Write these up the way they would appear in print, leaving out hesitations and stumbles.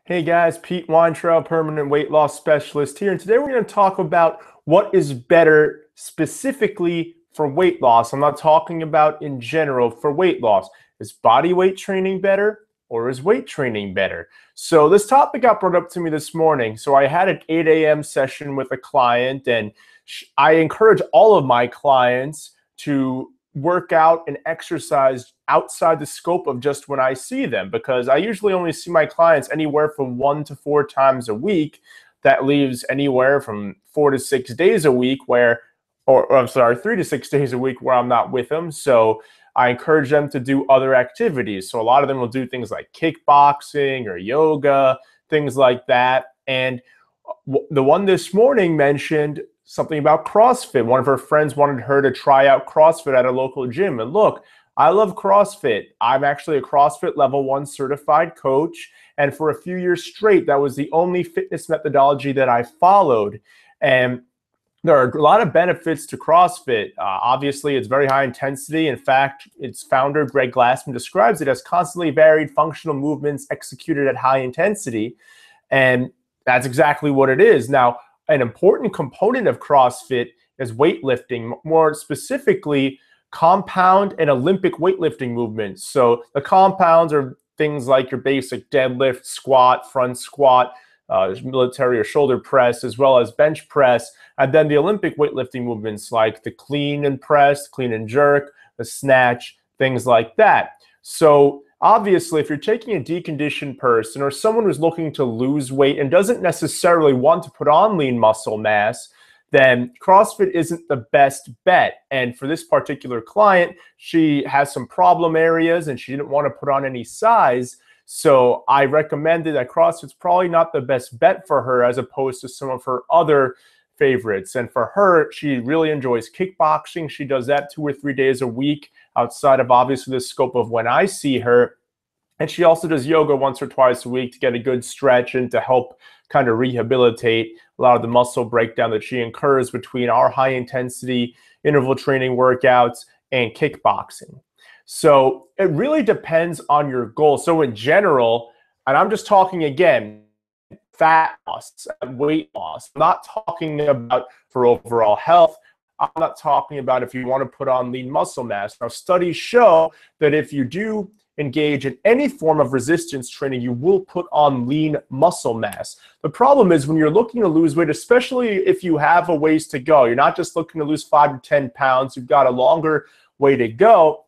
Hey guys, Pete Weintraub, permanent weight loss specialist here. And today we're going to talk about what is better specifically for weight loss. I'm not talking about in general for weight loss. Is body weight training better or is weight training better? So this topic got brought up to me this morning. So I had an 8 a.m. session with a client, and I encourage all of my clients to work out and exercise outside the scope of just when I see them, because I usually only see my clients anywhere from 1 to 4 times a week. That leaves anywhere from 4 to 6 days a week where, or I'm sorry, 3 to 6 days a week where I'm not with them. So I encourage them to do other activities. So a lot of them will do things like kickboxing or yoga, things like that. And the one this morning mentioned something about CrossFit. One of her friends wanted her to try out CrossFit at a local gym. And look, I love CrossFit. I'm actually a CrossFit level 1 certified coach. And for a few years straight, that was the only fitness methodology that I followed. And there are a lot of benefits to CrossFit. Obviously, it's very high intensity. In fact, its founder, Greg Glassman, describes it as constantly varied functional movements executed at high intensity. And that's exactly what it is. Now, an important component of CrossFit is weightlifting, more specifically compound and Olympic weightlifting movements. So the compounds are things like your basic deadlift, squat, front squat, military or shoulder press, as well as bench press. And then the Olympic weightlifting movements like the clean and press, clean and jerk, the snatch, things like that. So obviously, if you're taking a deconditioned person or someone who's looking to lose weight and doesn't necessarily want to put on lean muscle mass, then CrossFit isn't the best bet. And for this particular client, she has some problem areas and she didn't want to put on any size. So I recommended that CrossFit's probably not the best bet for her as opposed to some of her other favorites. And for her, she really enjoys kickboxing. She does that 2 or 3 days a week outside of obviously the scope of when I see her. And she also does yoga once or twice a week to get a good stretch and to help kind of rehabilitate a lot of the muscle breakdown that she incurs between our high intensity interval training workouts and kickboxing. So it really depends on your goal. So in general, and I'm just talking again, fat loss, weight loss. I'm not talking about for overall health. I'm not talking about if you want to put on lean muscle mass. Now, studies show that if you do engage in any form of resistance training, you will put on lean muscle mass. The problem is when you're looking to lose weight, especially if you have a ways to go, you're not just looking to lose 5 to 10 pounds, you've got a longer way to go.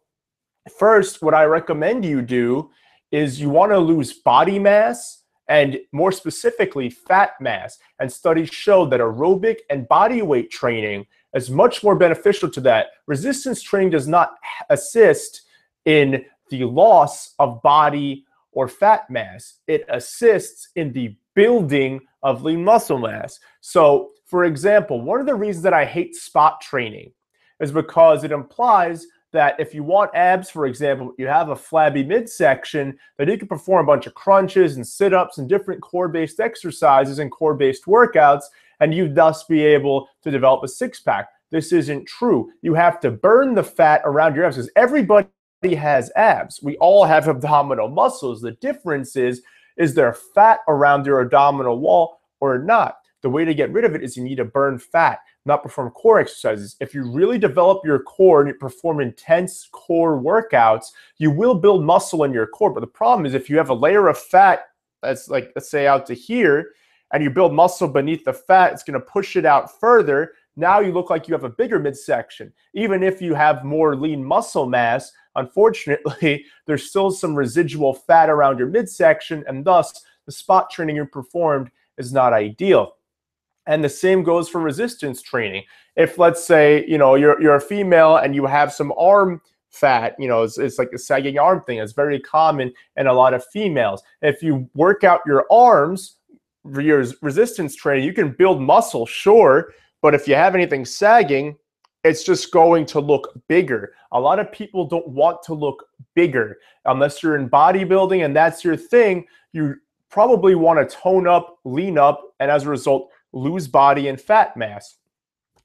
First, what I recommend you do is you want to lose body mass, and more specifically, fat mass. And studies show that aerobic and body weight training is much more beneficial to that. Resistance training does not assist in the loss of body or fat mass. It assists in the building of lean muscle mass. So, for example, one of the reasons that I hate spot training is because it implies that if you want abs, for example, you have a flabby midsection, that you can perform a bunch of crunches and sit-ups and different core-based exercises and core-based workouts, and you'd thus be able to develop a six-pack. This isn't true. You have to burn the fat around your abs, because everybody has abs. We all have abdominal muscles. The difference is there fat around your abdominal wall or not? The way to get rid of it is you need to burn fat, not perform core exercises. If you really develop your core and you perform intense core workouts, you will build muscle in your core. But the problem is if you have a layer of fat that's like, let's say out to here, and you build muscle beneath the fat, it's going to push it out further. Now you look like you have a bigger midsection. Even if you have more lean muscle mass, unfortunately, there's still some residual fat around your midsection, and thus the spot training you performed is not ideal. And the same goes for resistance training. If, let's say, you're a female and you have some arm fat, it's like a sagging arm thing. It's very common in a lot of females. If you work out your arms for your resistance training, you can build muscle, sure, but if you have anything sagging, it's just going to look bigger. A lot of people don't want to look bigger. Unless you're in bodybuilding and that's your thing, you probably want to tone up, lean up, and as a result, lose body and fat mass.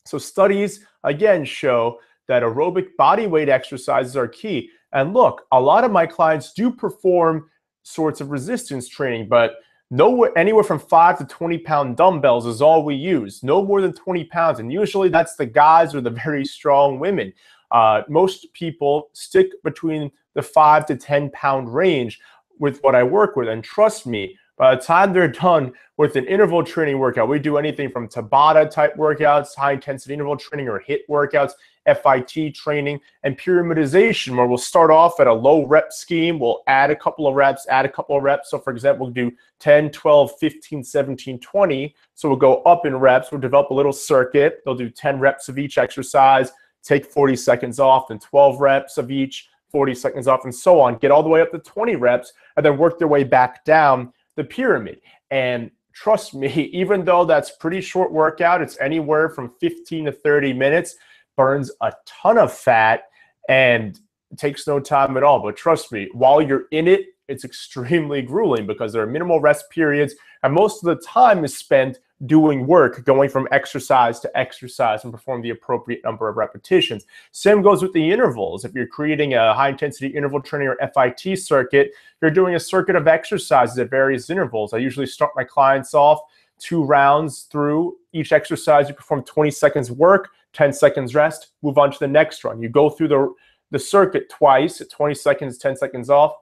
So studies, again, show that aerobic body weight exercises are key. And look, a lot of my clients do perform sorts of resistance training, but Anywhere from 5 to 20-pound dumbbells is all we use. No more than 20 pounds. And usually that's the guys or the very strong women. Most people stick between the 5 to 10-pound range with what I work with. And trust me, by the time they're done with an interval training workout, we do anything from Tabata type workouts, high intensity interval training, or HIIT workouts, FIT training, and pyramidization, where we'll start off at a low rep scheme. We'll add a couple of reps, So for example, we'll do 10, 12, 15, 17, 20. So we'll go up in reps. We'll develop a little circuit. They'll do 10 reps of each exercise, take 40 seconds off, and 12 reps of each, 40 seconds off, and so on. Get all the way up to 20 reps, and then work their way back down the pyramid. And trust me, even though that's pretty short workout, it's anywhere from 15 to 30 minutes, burns a ton of fat, and it takes no time at all. But trust me, while you're in it, it's extremely grueling because there are minimal rest periods, and most of the time is spent doing work, going from exercise to exercise and perform the appropriate number of repetitions. Same goes with the intervals. If you're creating a high-intensity interval training or FIT circuit, you're doing a circuit of exercises at various intervals. I usually start my clients off 2 rounds through each exercise. You perform 20 seconds work, 10 seconds rest, move on to the next run. You go through the circuit twice at 20 seconds, 10 seconds off.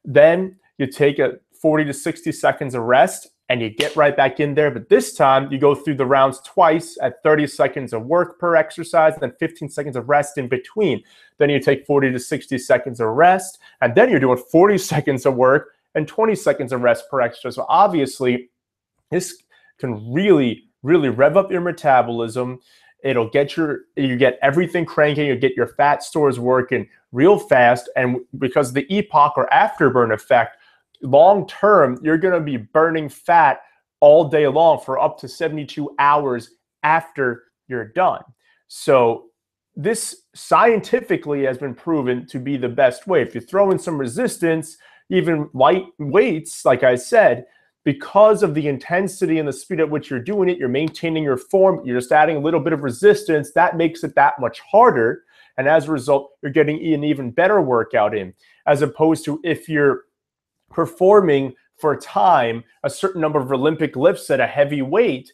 Then you take a 40 to 60 seconds of rest, and you get right back in there. But this time, you go through the rounds twice at 30 seconds of work per exercise, and then 15 seconds of rest in between. Then you take 40 to 60 seconds of rest, and then you're doing 40 seconds of work and 20 seconds of rest per exercise. So obviously, this can really, really rev up your metabolism. It'll get you get everything cranking, you get your fat stores working real fast. And because of the EPOC or afterburn effect, long term, you're going to be burning fat all day long for up to 72 hours after you're done. So this scientifically has been proven to be the best way. If you throw in some resistance, even light weights, like I said, because of the intensity and the speed at which you're doing it, you're maintaining your form, you're just adding a little bit of resistance, that makes it that much harder. And as a result, you're getting an even better workout in, as opposed to if you're performing for time a certain number of Olympic lifts at a heavy weight,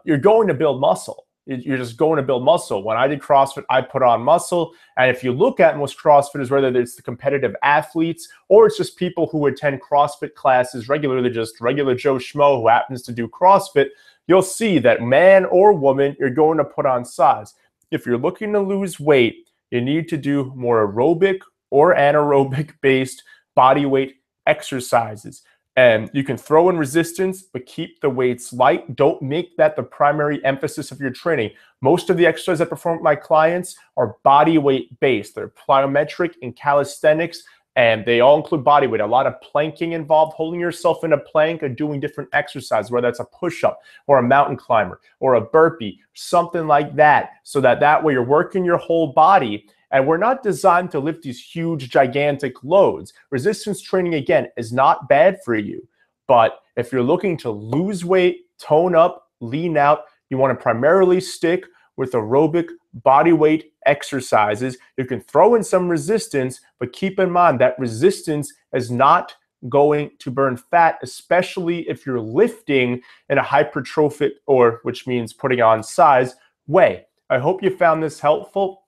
you're going to build muscle. You're just going to build muscle. When I did CrossFit, I put on muscle. And if you look at most CrossFitters, whether it's the competitive athletes or it's just people who attend CrossFit classes regularly, just regular Joe Schmo who happens to do CrossFit, you'll see that man or woman, you're going to put on size. If you're looking to lose weight, you need to do more aerobic or anaerobic based body weight exercises. And you can throw in resistance, but keep the weights light. Don't make that the primary emphasis of your training. Most of the exercises I perform with my clients are body weight based. They're plyometric and calisthenics, and they all include body weight. A lot of planking involved, holding yourself in a plank and doing different exercises, whether that's a push-up or a mountain climber or a burpee, something like that, so that way you're working your whole body. And we're not designed to lift these huge, gigantic loads. Resistance training, again, is not bad for you. But if you're looking to lose weight, tone up, lean out, you want to primarily stick with aerobic body weight exercises. You can throw in some resistance, but keep in mind that resistance is not going to burn fat, especially if you're lifting in a hypertrophic, or which means putting on size, way. I hope you found this helpful.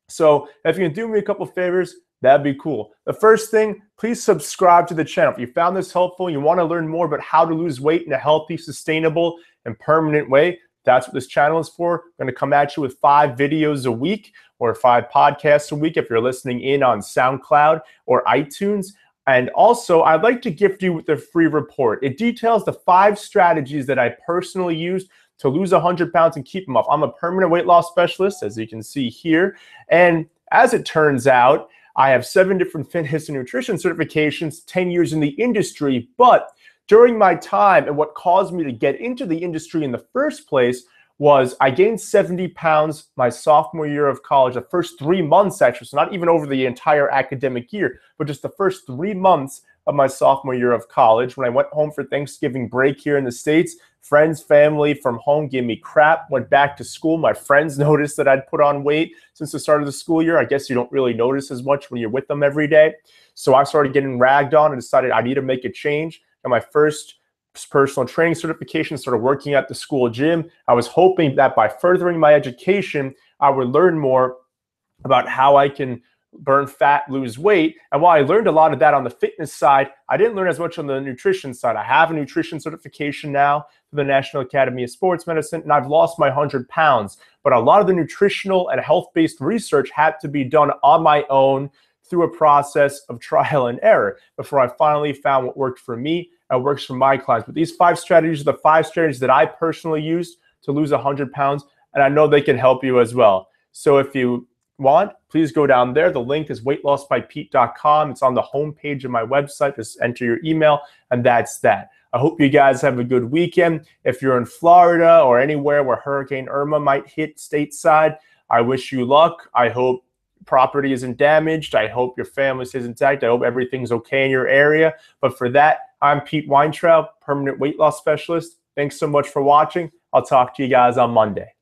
So if you can do me a couple favors, that'd be cool. The first thing, please subscribe to the channel. If you found this helpful, you want to learn more about how to lose weight in a healthy, sustainable, and permanent way, that's what this channel is for. I'm going to come at you with 5 videos a week or 5 podcasts a week if you're listening in on SoundCloud or iTunes. And also, I'd like to gift you with a free report. It details the 5 strategies that I personally used to lose 100 pounds and keep them off. I'm a permanent weight loss specialist, as you can see here. And as it turns out, I have 7 different fitness and nutrition certifications, 10 years in the industry. But during my time, and what caused me to get into the industry in the first place, was I gained 70 pounds my sophomore year of college, the first 3 months actually, so not even over the entire academic year, but just the first 3 months of my sophomore year of college. When I went home for Thanksgiving break here in the States, friends, family from home gave me crap, went back to school. My friends noticed that I'd put on weight since the start of the school year. I guess you don't really notice as much when you're with them every day. So I started getting ragged on and decided I need to make a change. And my first personal training certification, started working at the school gym. I was hoping that by furthering my education, I would learn more about how I can burn fat, lose weight. And while I learned a lot of that on the fitness side, I didn't learn as much on the nutrition side. I have a nutrition certification now for the National Academy of Sports Medicine, and I've lost my 100 pounds. But a lot of the nutritional and health-based research had to be done on my own through a process of trial and error before I finally found what worked for me and works for my clients. But these 5 strategies are the 5 strategies that I personally used to lose 100 pounds, and I know they can help you as well. So if you want, please go down there. The link is weightlossbypete.com. It's on the homepage of my website. Just enter your email, and that's that. I hope you guys have a good weekend. If you're in Florida or anywhere where Hurricane Irma might hit stateside, I wish you luck. I hope property isn't damaged. I hope your family stays intact. I hope everything's okay in your area. But for that, I'm Pete Weintraub, permanent weight loss specialist. Thanks so much for watching. I'll talk to you guys on Monday.